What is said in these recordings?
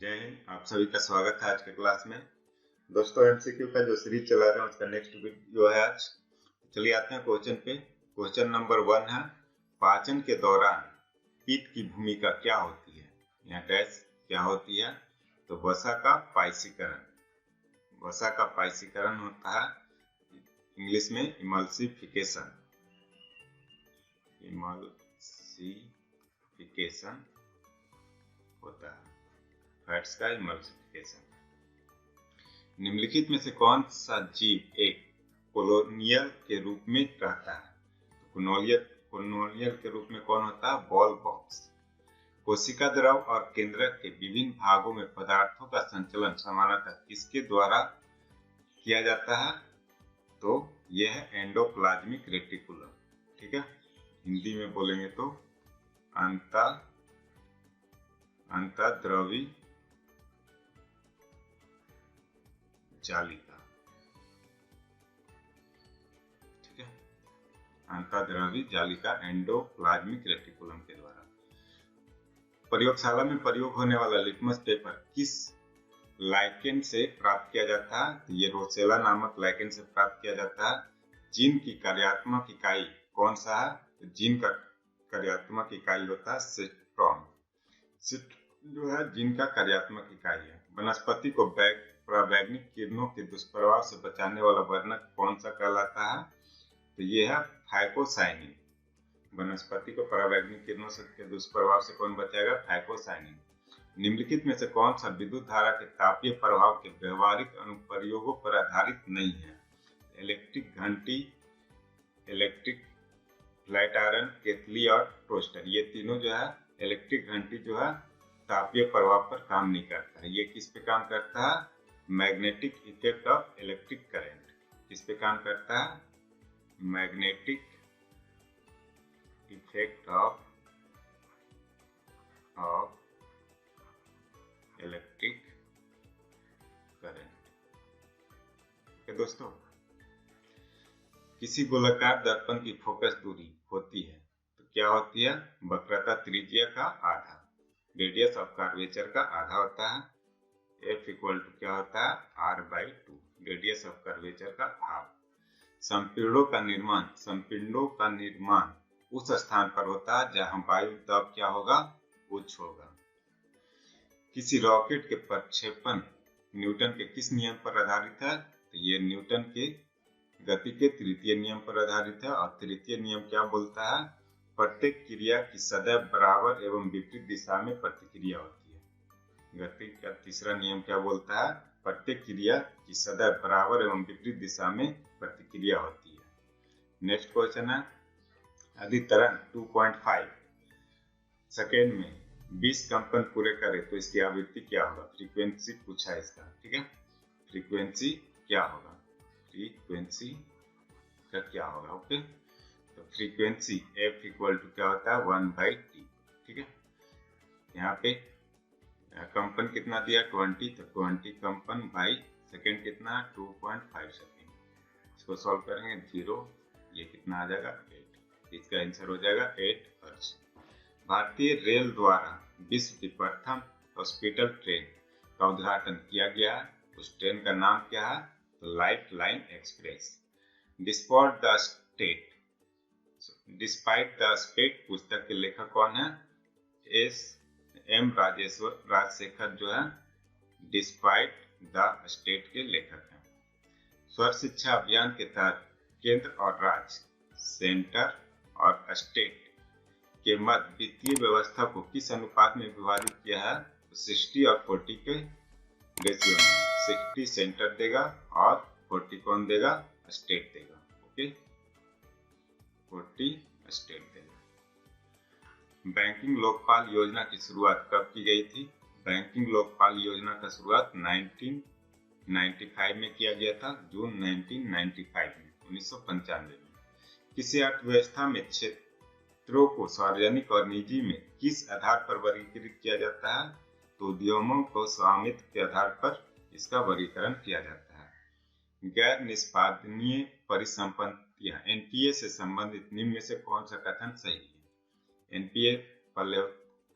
जय हिंद। आप सभी का स्वागत है आज के क्लास में। दोस्तों, एमसीक्यू का जो सीरीज चला रहे हैं उसका नेक्स्ट वीडियो है आज। चलिए आते हैं क्वेश्चन पे। क्वेश्चन नंबर 1 है, पाचन के दौरान पित्त की भूमिका क्या होती है। यहाँ डैश क्या होती है, तो वसा का पाइसीकरण। वसा का पाइसीकरण होता है इंग्लिश में इमल्सिफिकेशन। इमल्सिफिकेशन होता है, फैट्स का इमल्सिफिकेशन। निम्नलिखित में से कौन सा जीव एक कोलोनियल के रूप में रहता है। तो कोलोनियल के रूप में कौन होता है, बॉल बॉक्स। कोशिका द्रव और केंद्रक के विभिन्न भागों में पदार्थों का संचलन सामान्यतः किसके द्वारा किया जाता है, तो यह है एंडोप्लाज्मिक रेटिकुलम। ठीक है, हिंदी में बोलेंगे तो अंतःद्रवी जालिका। ठीक है, अंतःद्रवी जालिका एंडोप्लाज्मिक रेटिकुलम के द्वारा। प्रयोगशाला में प्रयोग होने वाला लिटमस पेपर किस लाइकेन से प्राप्त किया जाता है, तो ये रोसेला नामक लाइकेन से प्राप्त किया जाता है। जीन की कार्यात्मक इकाई कौन सा है, तो जीन का कार्यात्मक इकाई होता है सिट्रॉन। जो है जीन का कार्यात्मक इकाई है। वनस्पति को पराबैंगनी किरणों के दुष्प्रभाव से बचाने वाला वर्णक कौन सा कहलाता है, तो ये है फाइकोसाइनिन। वनस्पति को पराबैंगनी किरणों के दुष्प्रभाव से कौन बचाएगा, फाइकोसाइनिन। निम्नलिखित में से कौन सा विद्युत धारा के तापीय प्रभाव के व्यवहारिक अनुप्रयोगों पर आधारित नहीं है। इलेक्ट्रिक घंटी, इलेक्ट्रिक फ्लैट आयरन, केतली और टोस्टर, ये तीनों जो है इलेक्ट्रिक घंटी जो है तापीय प्रभाव पर काम नहीं करता है। ये किस पे काम करता है, magnetic effect of electric current. किस पे काम करता है, magnetic effect of electric current. दोस्तों, किसी गोलाकार दर्पण की फोकस दूरी होती है तो क्या होती है, वक्रता त्रिज्या का आधा, रेडियस ऑफ कर्वेचर का आधा होता है। F इक्वल टू क्या होता है, R/2, रेडियस ऑफ कर्वेचर का हाफ। संपीड़ों का निर्माण उस स्थान पर होता है जहां वायु दबाव क्या होगा, उच्च होगा। किसी रॉकेट के प्रक्षेपण न्यूटन के किस नियम पर आधारित है, तो ये न्यूटन के गति के तृतीय नियम पर आधारित है। और तृतीय नियम क्या बोलता है, प्रत्येक क्रिया की सदैव बराबर एवं विपरीत दिशा में प्रतिक्रिया होती है। गति का तीसरा नियम क्या बोलता है, प्रत्येक क्रिया की सदैव बराबर एवं विपरीत दिशा में प्रतिक्रिया होती है। नेक्स्ट क्वेश्चन है, यदि तरंग 2.5 सेकेंड में 20 कंपन पूरे करे तो इसकी आवृत्ति क्या होगा। फ्रीक्वेंसी पूछा है इसका। ठीक है, फ्रीक्वेंसी क्या होगा, फ्रीक्वेंसी का क्या होगा। ओके, तो फ्रीक्वेंसी F इक्वल टू क्या होता है, 1/T। ठीक है, यहाँ पे कंपन कितना दिया 20, तो 20 कंपन बाई सेकेंड कितना 2.5 सेकेंड। इसको सॉल्व करेंगे 0, ये कितना आ जाएगा 8। इसका आंसर हो जाएगा 8 हर्ट्ज। भारतीय रेल द्वारा विश्व की प्रथम हॉस्पिटल ट्रेन का उद्घाटन किया गया। उस ट्रेन का नाम क्या है, तो Lifeline Express. Despite the state पुस्तक के लेखक कौन है, S.M. राजशेखर जो है डिस्पाइट द स्टेट के लेखक हैं। स्वर शिक्षा अभियान के तहत केंद्र और राज्य, सेंटर और स्टेट के मध्य वित्तीय व्यवस्था को किस अनुपात में विभाजित किया है, तो 60 और 40 के रेशियो में। 60 सेंटर देगा और 40 कौन देगा, स्टेट देगा। ओके, 40 स्टेट देगा। बैंकिंग लोकपाल योजना की शुरुआत कब की गई थी। बैंकिंग लोकपाल योजना का शुरुआत 1995 में किया गया था, जून 1995 में। किसी अर्थव्यवस्था में क्षेत्रों को सार्वजनिक और निजी में किस आधार पर वर्गीकृत किया जाता है, तो उद्यमों को स्वामित्व के आधार पर इसका वर्गीकरण किया जाता है। गैर निष्पादनीय परिसंपत्तियां एनपीए से संबंधित निम्न में से कौन सा कथन सही है। एनपीए पहले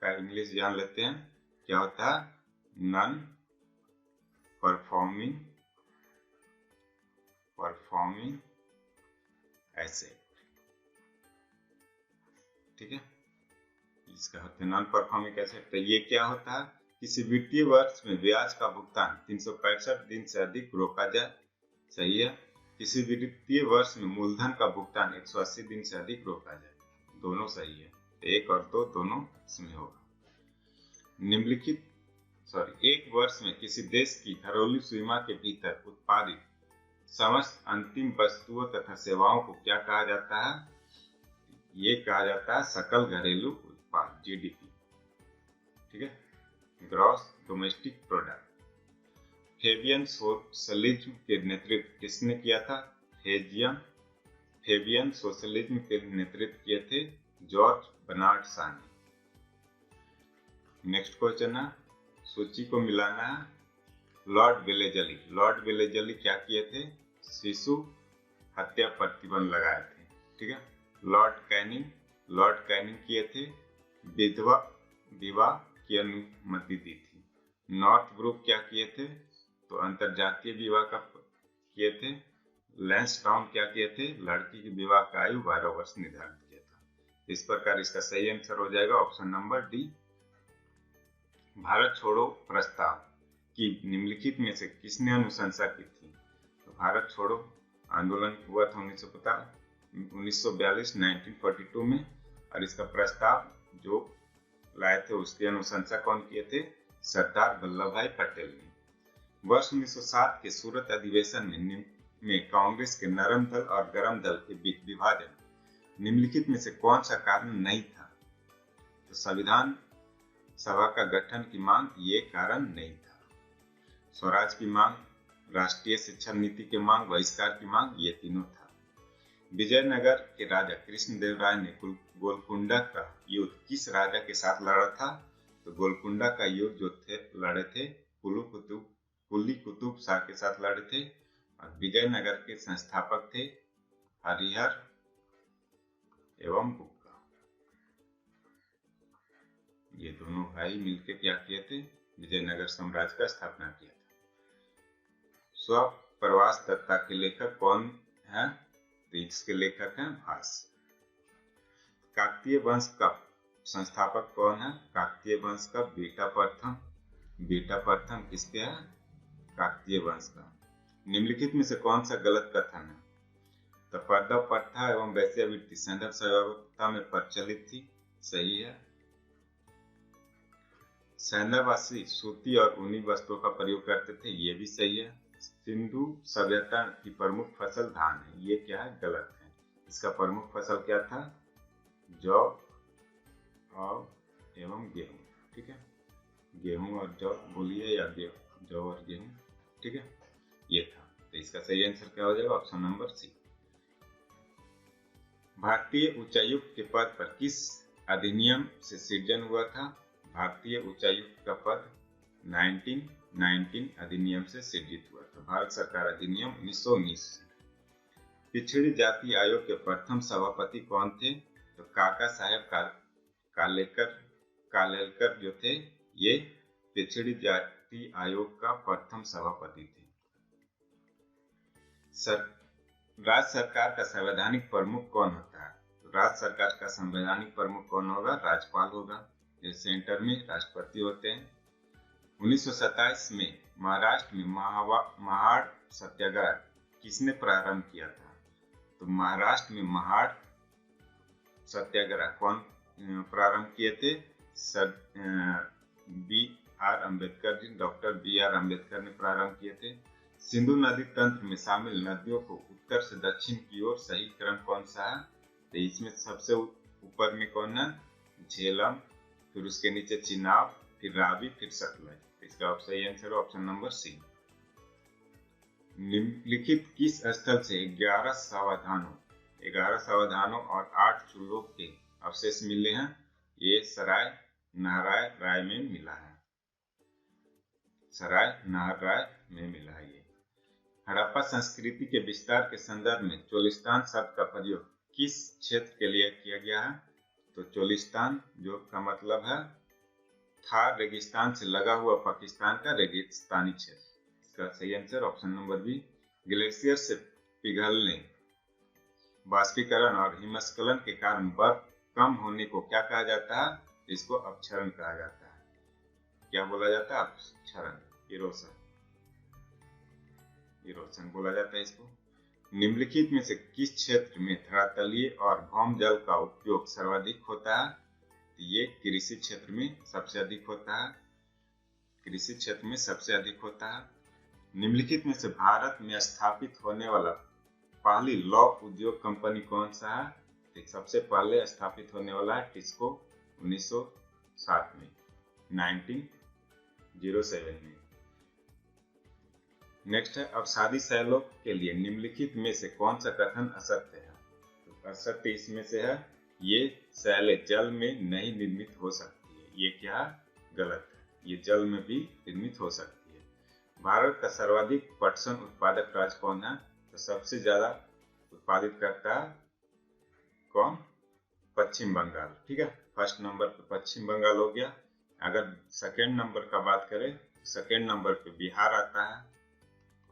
का इंग्लिश जान लेते हैं, क्या होता है, नॉन परफॉर्मिंग एसेट। ठीक है, इसका होता है नॉन परफॉर्मिंग एसेट। तो ये क्या होता है, किसी वित्तीय वर्ष में ब्याज का भुगतान 365 दिन से अधिक रोका जाए, सही है। किसी वित्तीय वर्ष में मूलधन का भुगतान 180 दिन से अधिक रोका जाए, दोनों सही है। 1 और 2 दोनों इसमें होगा। निम्नलिखित एक वर्ष में किसी देश की घरेलू सीमा के भीतर उत्पादित समस्त अंतिम वस्तुओं तथा सेवाओं को क्या कहा जाता है, ये कहा जाता है सकल घरेलू उत्पाद, जीडीपी। ठीक है, gross domestic product. Fabian socialism के नेतृत्व किसने किया था, फेबियन सोशलिज्म के नेतृत्व किए थे जॉर्ज बर्नार्ड शॉ ने। नेक्स्ट क्वेश्चन है, सूची को मिलाना है। लॉर्ड वेलेजली क्या किए थे, शिशु हत्या प्रतिबंध लगाए थे। ठीक है, लॉर्ड कैनिंग किए थे विधवा विवाह की अनुमति दी थी। नॉर्थ ब्रुक क्या किए थे, तो अंतरजातीय विवाह का किए थे। लैंसडाउन क्या किए थे, लड़की की विवाह का आयु 12 वर्ष निर्धारित किया था। इस प्रकार इसका सही आंसर हो जाएगा ऑप्शन नंबर डी। भारत छोड़ो प्रस्ताव की निम्नलिखित में से किसने अनुशंसा की थी, तो भारत छोड़ो आंदोलन हुआ था 1942 1942 में, और इसका प्रस्ताव जो लाए थे उसकी अनुशंसा कौन किए थे, सरदार वल्लभ भाई पटेल ने। वर्ष 1907 के सूरत अधिवेशन में कांग्रेस के नरम दल और गरम दल के बीच विभाजन निम्नलिखित में से कौन सा कारण नहीं था, तो संविधान सभा का गठन की मांग ये कारण नहीं था। स्वराज की मांग, राष्ट्रीय शिक्षा नीति की मांग, बहिष्कार की मांग, ये तीनों था। विजयनगर के राजा कृष्णदेव राय ने गोलकुंडा का युद्ध किस राजा के साथ लड़ा था, तो गोलकुंडा का युद्ध जो थे लड़े थे कुली कुतुब शाह के साथ लड़े थे, और विजयनगर के संस्थापक थे हरिहर एवं बुक्का। ये दोनों भाई मिलकर क्या किए थे, विजयनगर साम्राज्य का स्थापना किया था। स्वप्रवास दत्ता के लेखक कौन है, तो इसके लेखक हैं भास। काकतीय वंश का संस्थापक कौन है, काकतीय वंश का बेटा प्रथम किसके है, काकतीय वंश का। निम्नलिखित में से कौन सा गलत कथन है, तो पर्दा प्रथा एवं वैश्यावृत्ति सैंधव सभ्यता में प्रचलित थी, सही है। सैंधववासी सूती और ऊनी वस्त्रों का प्रयोग करते थे, ये भी सही है। सिंधु सभ्यता की प्रमुख फसल धान है, ये क्या है, गलत है। इसका प्रमुख फसल क्या था, जौ और एवं गेहूं। ठीक है, गेहूं और जौ बोलिए, या जौ और गेहूं। ठीक है, ये था। तो इसका सही आंसर क्या हो जाएगा, ऑप्शन नंबर सी। भारतीय उच्चायुक्त के पद पर किस अधिनियम से सृजन हुआ था, भारतीय उच्चायुक्त का पद 1919 अधिनियम से सृजित हुआ था, भारत सरकार अधिनियम 1919। पिछड़ी जाति आयोग के प्रथम सभापति कौन थे, तो काका साहेब कालेलकर जो थे, ये पिछड़ी जाति आयोग का प्रथम सभापति थे। राज्य सरकार का संवैधानिक प्रमुख कौन होता है, तो राज्य सरकार का संवैधानिक प्रमुख कौन होगा, राज्यपाल होगा। सेंटर में राष्ट्रपति होते हैं। 1927 में महाराष्ट्र में महाड़ सत्याग्रह किसने प्रारंभ किया था, तो महाराष्ट्र में महाड़ सत्याग्रह कौन प्रारंभ किए थे, डॉक्टर बी आर अम्बेडकर ने प्रारंभ किए थे। सिंधु नदी तंत्र में शामिल नदियों को उत्तर से दक्षिण की ओर सही क्रम कौन सा है, तो इसमें सबसे ऊपर में कौन है, झेलम, फिर उसके नीचे चिनाब, फिर रावी, फिर सतलज। इसका सही आंसर ऑप्शन नंबर सी। निम्नलिखित किस स्थल से 11 सावधानों और 8 चूल्हों के अवशेष मिले हैं, ये सराय नाहराय राय में मिला है, सराय नाहराय में मिला है। ये हड़प्पा संस्कृति के विस्तार के संदर्भ में चोलिस्तान शब्द का प्रयोग किस क्षेत्र के लिए किया गया है, तो चोलिस्तान जो का मतलब है थार रेगिस्तान से लगा हुआ पाकिस्तान का रेगिस्तानी क्षेत्र। इसका सही answer option number B. Glacier से पिघलने, बाष्पीकरण और हिमस्खलन के कारण बर्फ कम होने को क्या कहा जाता है? इसको अपक्षरण कहा जाता है। क्या बोला जाता है? अपक्षरण, इरोशन, इरोशन बोला जाता है इसको। निम्नलिखित में से किस क्षेत्र में धरातलीय और भौम जल का उपयोग सर्वाधिक होता है? ये कृषि क्षेत्र में सबसे अधिक होता है, कृषि क्षेत्र में सबसे अधिक होता है। निम्नलिखित में से भारत में स्थापित होने वाला पहली लौह उद्योग कंपनी कौन सा है? सबसे पहले स्थापित होने वाला है टिस्को 1907 में, 1907 में। नेक्स्ट है, अवसादी शैलों के लिए निम्नलिखित में से कौन सा कथन असत्य है? तो असत्य इसमें से है, ये शैलें जल में नहीं निर्मित हो सकती है। ये क्या गलत है, ये जल में भी निर्मित हो सकती है। भारत का सर्वाधिक पटसन उत्पादक राज्य कौन है? तो सबसे ज्यादा उत्पादित करता है कौन? पश्चिम बंगाल। ठीक है, फर्स्ट नंबर पे पश्चिम बंगाल हो गया। अगर सेकेंड नंबर का बात करें तो सेकेंड नंबर पे बिहार आता है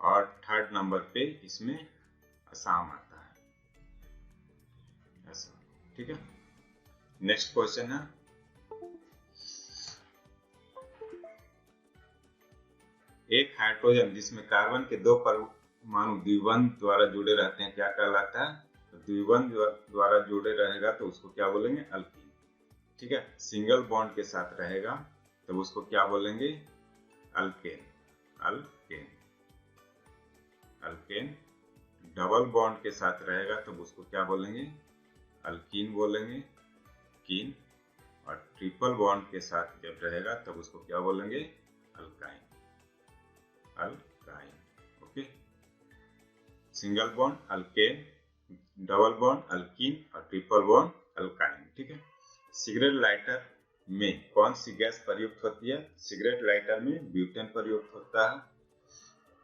और थर्ड नंबर पे इसमें असम आता है, ऐसा। ठीक है, नेक्स्ट क्वेश्चन है, एक हाइड्रोजन जिसमें कार्बन के दो परमाणु द्विबंध द्वारा जुड़े रहते हैं क्या कहलाता है? तो द्विबंध द्वारा जुड़े रहेगा तो उसको क्या बोलेंगे? अल्कीन। ठीक है, सिंगल बॉन्ड के साथ रहेगा तो उसको क्या बोलेंगे? Alkane, alkane, alkane. Double bond के साथ रहेगा तो उसको क्या बोलेंगे? अल्कीन बोलेंगे, कीन। और ट्रिपल बॉन्ड के साथ जब रहेगा तब उसको क्या बोलेंगे? Alkyne, alkyne. Okay, single bond alkane, double bond alkyne और ट्रिपल बॉन्ड अल्काइन। ठीक है, सिगरेट लाइटर में कौन सी गैस प्रयुक्त होती है? सिगरेट लाइटर में ब्यूटेन प्रयुक्त होता है।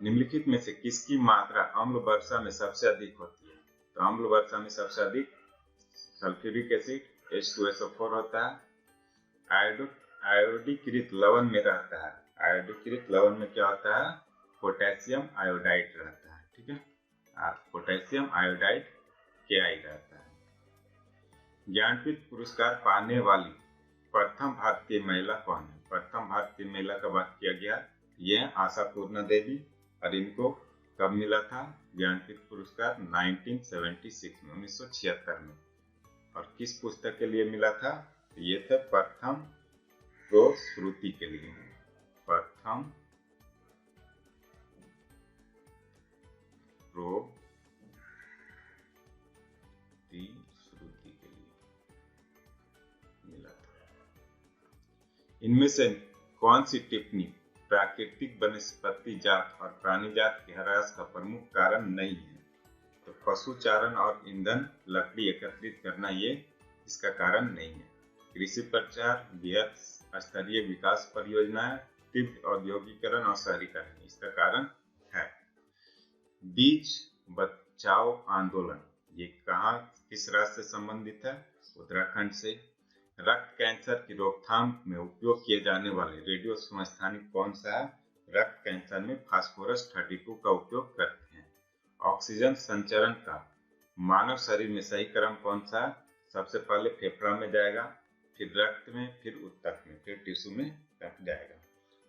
निम्नलिखित में से किसकी मात्रा अम्ल वर्षा में सबसे अधिक होती है? तो अम्ल वर्षा में सबसे अधिक सल्फ्यूरिक एसिड H2SO4 होता है। आयोडीकृत लवण में रहता है, आयोडीकृत लवण में क्या होता है? पोटेशियम आयोडाइड रहता है। ठीक है, पोटेशियम आयोडाइड KI रहता है। ज्ञानपीठ पुरस्कार पाने वाली प्रथम भारतीय महिला कौन है? प्रथम भारतीय महिला का बात किया गया, ये आशापूर्णा देवी। और इनको कब मिला था ज्ञानपीठ पुरस्कार? 1976 में, 1976 में। और किस पुस्तक के लिए मिला था? ये थे प्रथम प्रोश्रुति के लिए, प्रथम प्रोश्रुति के लिए मिला था। इनमें से कौन सी टिप्पणी प्राकृतिक वनस्पति जात और प्राणी जात के ह्रास का प्रमुख कारण नहीं है? तो पशुचारण और ईंधन लकड़ी एकत्रित करना ये इसका कारण नहीं है। कृषि प्रचार, बृहत स्तरीय विकास परियोजनाएं, तीव्र औद्योगिकरण और शहरीकरण इसका कारण है। बीज बचाओ आंदोलन ये कहाँ, किस राज्य से संबंधित है? उत्तराखंड से। रक्त कैंसर की रोकथाम में उपयोग किए जाने वाले रेडियो समस्थानिक कौन सा है? रक्त कैंसर में फास्फोरस 32 का उपयोग करते हैं। ऑक्सीजन संचरण का मानव शरीर में सही क्रम कौन सा है? सबसे पहले फेफड़ा में जाएगा, फिर रक्त में, फिर ऊतक में, फिर टिश्यू में जाएगा।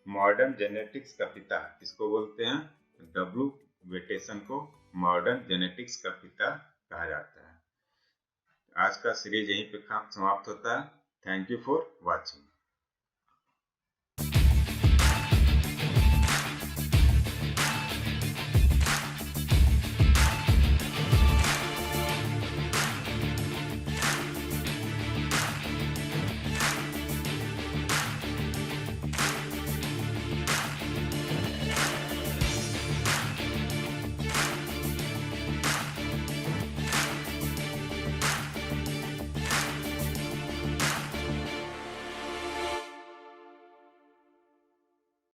मॉडर्न जेनेटिक्स का पिता किसको बोलते हैं? W वेटेसन को मॉडर्न जेनेटिक्स का पिता कहा जाता है। आज का सीरीज यहीं पे समाप्त होता है। Thank you for watching.